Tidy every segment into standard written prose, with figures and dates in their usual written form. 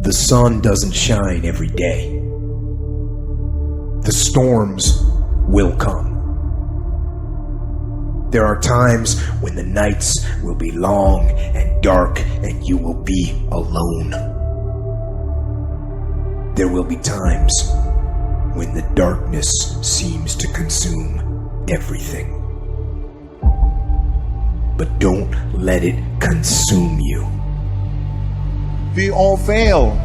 The sun doesn't shine every day. The storms will come. There are times when the nights will be long and dark and you will be alone. There will be times when the darkness seems to consume everything. But don't let it consume you. We all fail.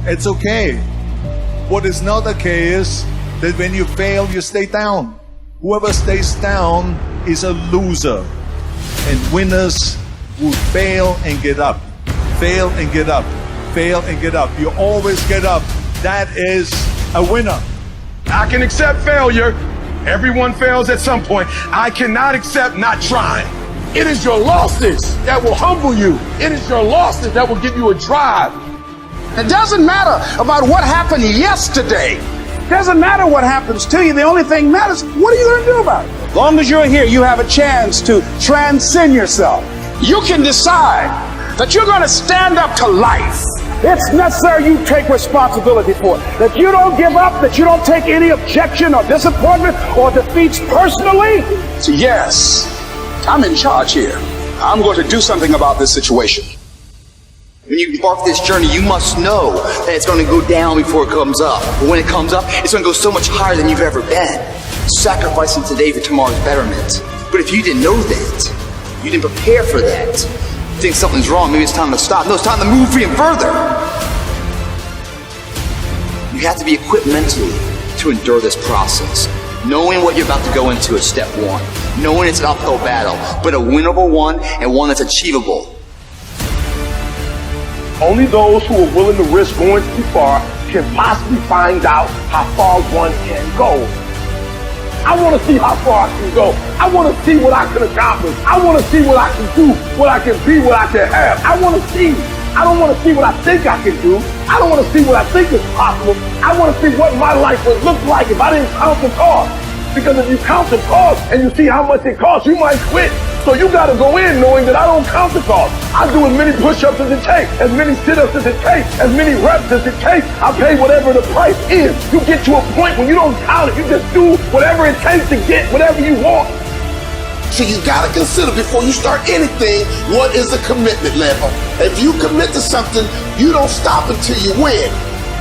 It's okay. What is not okay is that when you fail, you stay down. Whoever stays down is a loser. And winners will fail and get up. Fail and get up. Fail and get up. You always get up. That is a winner. I can accept failure. Everyone fails at some point. I cannot accept not trying. It is your losses that will humble you. It is your losses that will give you a drive. It doesn't matter about what happened yesterday. It doesn't matter what happens to you. The only thing matters, what are you going to do about it? As long as you're here, you have a chance to transcend yourself. You can decide that you're going to stand up to life. It's necessary you take responsibility for it. That you don't give up, that you don't take any objection or disappointment or defeats personally. So yes, I'm in charge here. I'm going to do something about this situation. When you embark this journey, you must know that it's going to go down before it comes up. But when it comes up, it's going to go so much higher than you've ever been. Sacrificing today for tomorrow's betterment. But if you didn't know that, you didn't prepare for that, you think something's wrong, maybe it's time to stop. No, it's time to move even further. You have to be equipped mentally to endure this process. Knowing what you're about to go into is step one. Knowing it's an uphill battle, but a winnable one and one that's achievable. Only those who are willing to risk going too far can possibly find out how far one can go. I want to see how far I can go. I want to see what I can accomplish. I want to see what I can do, what I can be, what I can have. I want to see. I don't want to see what I think I can do. I don't want to see what I think is possible. I want to see what my life would look like if I didn't count the cost. Because if you count the cost and you see how much it costs, you might quit. So you got to go in knowing that I don't count the cost. I do as many push-ups as it takes, as many sit-ups as it takes, as many reps as it takes. I pay whatever the price is. You get to a point when you don't count it. You just do whatever it takes to get whatever you want. So you got to consider before you start anything, what is the commitment level? If you commit to something, you don't stop until you win.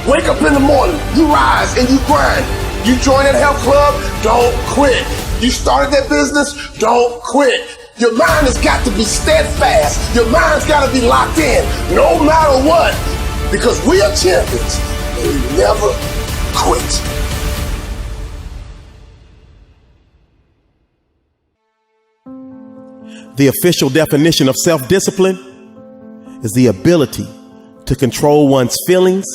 Wake up in the morning, you rise and you grind. You join that health club, don't quit. You started that business, don't quit. Your mind has got to be steadfast. Your mind's got to be locked in, no matter what. Because we are champions, and we never quit. The official definition of self-discipline is the ability to control one's feelings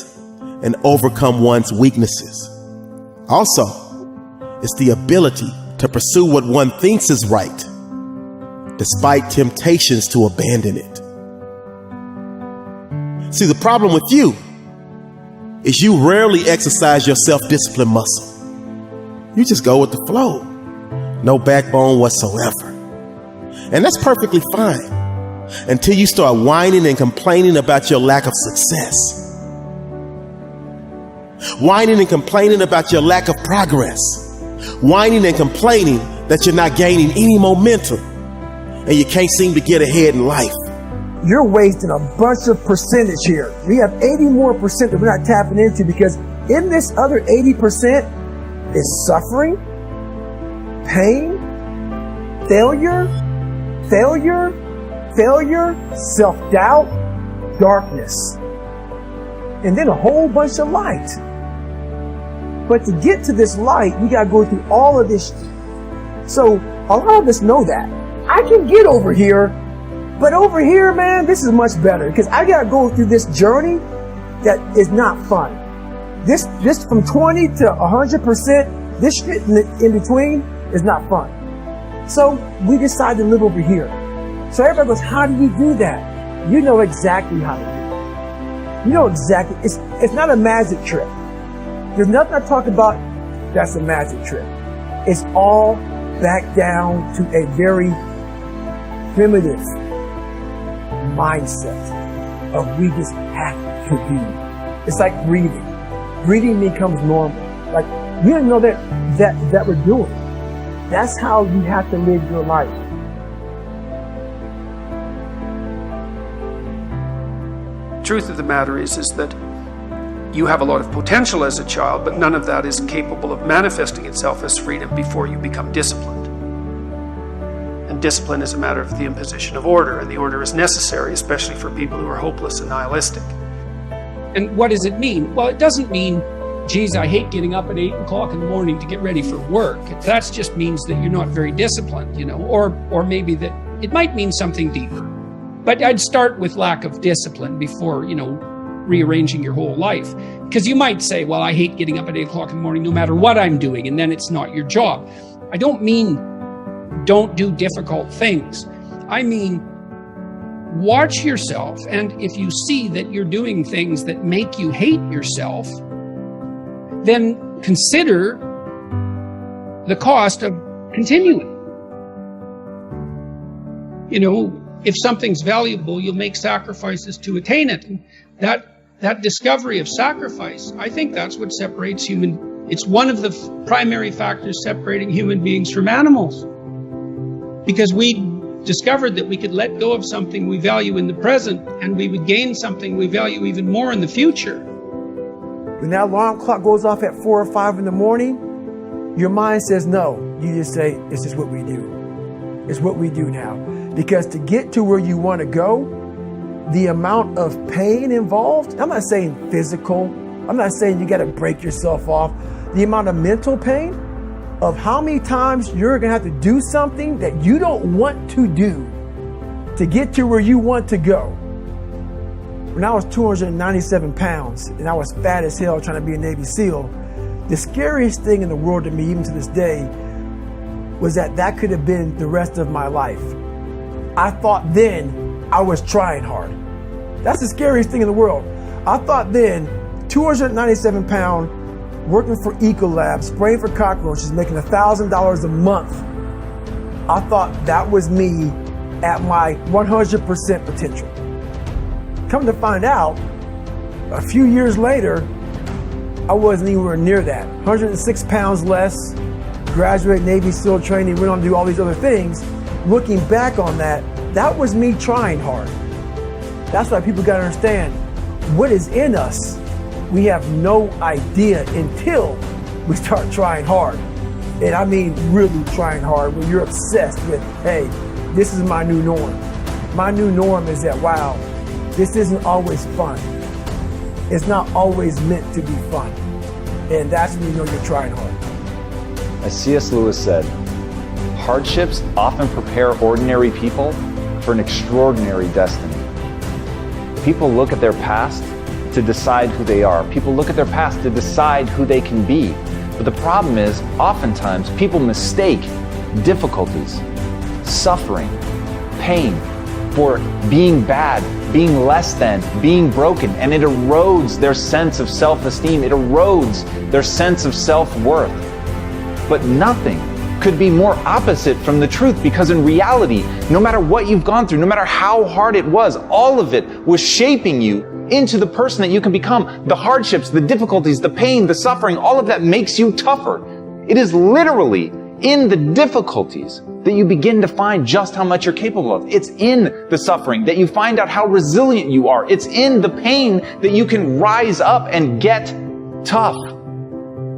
and overcome one's weaknesses. Also, it's the ability to pursue what one thinks is right, despite temptations to abandon it. See, the problem with you is you rarely exercise your self-discipline muscle. You just go with the flow, no backbone whatsoever. And that's perfectly fine until you start whining and complaining about your lack of success. Whining and complaining about your lack of progress. Whining and complaining that you're not gaining any momentum and you can't seem to get ahead in life. You're wasting a bunch of percentage here. We have 80 more percent that we're not tapping into because in this other 80% is suffering, pain, failure, self-doubt, darkness, and then a whole bunch of light. But to get to this light, we got to go through all of this. So a lot of us know that. I can get over here, but over here, man, this is much better because I got to go through this journey that is not fun. This from 20 to 100%, this shit in between is not fun. So we decided to live over here. So everybody goes, how do you do that? You know exactly how to do it. You know exactly. It's not a magic trick. There's nothing I talk about that's a magic trick. It's all back down to a very primitive mindset of we just have to be. It's like breathing. Breathing becomes normal. Like, we don't know that we're doing. That's how you have to live your life. Truth of the matter is that you have a lot of potential as a child, but none of that is capable of manifesting itself as freedom before you become disciplined. And discipline is a matter of the imposition of order, and the order is necessary, especially for people who are hopeless and nihilistic. And what does it mean? Well, it doesn't mean, geez, I hate getting up at 8 o'clock in the morning to get ready for work. That just means that you're not very disciplined, or maybe that it might mean something deeper. But I'd start with lack of discipline before, rearranging your whole life. Because you might say, well, I hate getting up at 8 o'clock in the morning no matter what I'm doing, and then it's not your job. I don't mean don't do difficult things. I mean, watch yourself, and if you see that you're doing things that make you hate yourself, then consider the cost of continuing. If something's valuable, you'll make sacrifices to attain it. And that discovery of sacrifice, I think that's what separates it's one of the primary factors separating human beings from animals. Because we discovered that we could let go of something we value in the present, and we would gain something we value even more in the future. When that alarm clock goes off at 4 or 5 in the morning, your mind says no. You just say, it's just what we do. It's what we do now. Because to get to where you want to go, the amount of pain involved, I'm not saying physical, I'm not saying you got to break yourself off. The amount of mental pain of how many times you're going to have to do something that you don't want to do to get to where you want to go. When I was 297 pounds and I was fat as hell trying to be a Navy SEAL, the scariest thing in the world to me, even to this day, was that could have been the rest of my life. I thought then I was trying hard. That's the scariest thing in the world. I thought then, 297 pound, working for Ecolab, spraying for cockroaches, making $1,000 a month. I thought that was me at my 100% potential. Come to find out, a few years later, I wasn't anywhere near that. 106 pounds less, graduated Navy SEAL training, went on to do all these other things. Looking back on that was me trying hard. That's why people got to understand what is in us. We have no idea until we start trying hard. And I mean really trying hard, when you're obsessed with, hey, this is my new norm. My new norm is that, wow, this isn't always fun. It's not always meant to be fun. And that's when you know you're trying hard. As C.S. Lewis said, hardships often prepare ordinary people for an extraordinary destiny. People look at their past to decide who they are. People look at their past to decide who they can be. But the problem is, oftentimes, people mistake difficulties, suffering, pain for being bad, being less than, being broken, and it erodes their sense of self-esteem. It erodes their sense of self-worth. But nothing could be more opposite from the truth, because in reality, no matter what you've gone through, no matter how hard it was, all of it was shaping you into the person that you can become. The hardships, the difficulties, the pain, the suffering, all of that makes you tougher. It is literally in the difficulties that you begin to find just how much you're capable of. It's in the suffering that you find out how resilient you are. It's in the pain that you can rise up and get tough.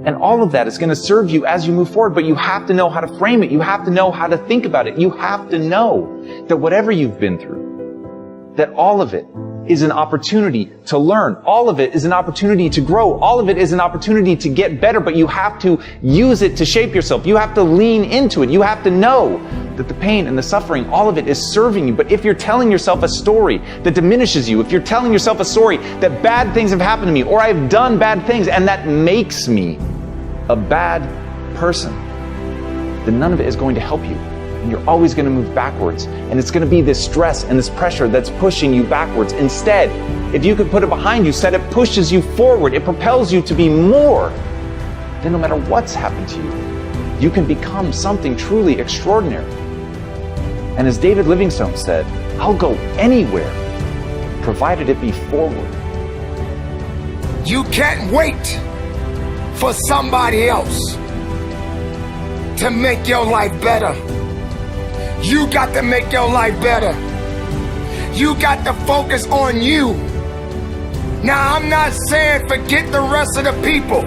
And all of that is going to serve you as you move forward, but you have to know how to frame it. You have to know how to think about it. You have to know that whatever you've been through, that all of it is an opportunity to learn. All of it is an opportunity to grow. All of it is an opportunity to get better, but you have to use it to shape yourself. You have to lean into it. You have to know that the pain and the suffering, all of it is serving you. But if you're telling yourself a story that diminishes you, if you're telling yourself a story that bad things have happened to me, or I've done bad things, and that makes me a bad person, then none of it is going to help you. And you're always going to move backwards. And it's going to be this stress and this pressure that's pushing you backwards. Instead, if you could put it behind you, instead it pushes you forward. It propels you to be more. Then no matter what's happened to you, you can become something truly extraordinary. And as David Livingstone said, I'll go anywhere provided it be forward. You can't wait for somebody else to make your life better. You got to make your life better. You got to focus on you. Now, I'm not saying forget the rest of the people,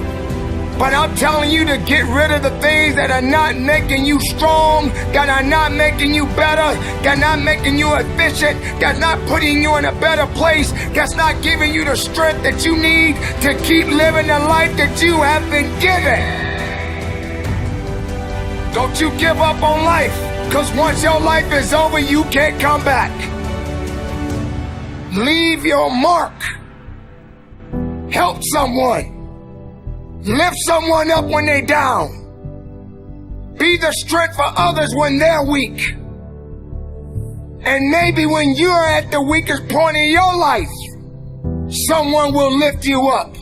but I'm telling you to get rid of the things that are not making you strong, that are not making you better, that are not making you efficient, that's not putting you in a better place, that's not giving you the strength that you need to keep living the life that you have been given. Don't you give up on life, because once your life is over, you can't come back. Leave your mark. Help someone. Lift someone up when they're down. Be the strength for others when they're weak. And maybe when you're at the weakest point in your life, someone will lift you up.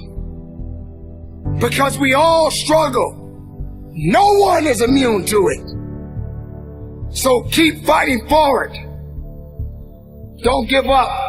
Because we all struggle. No one is immune to it. So keep fighting forward. Don't give up.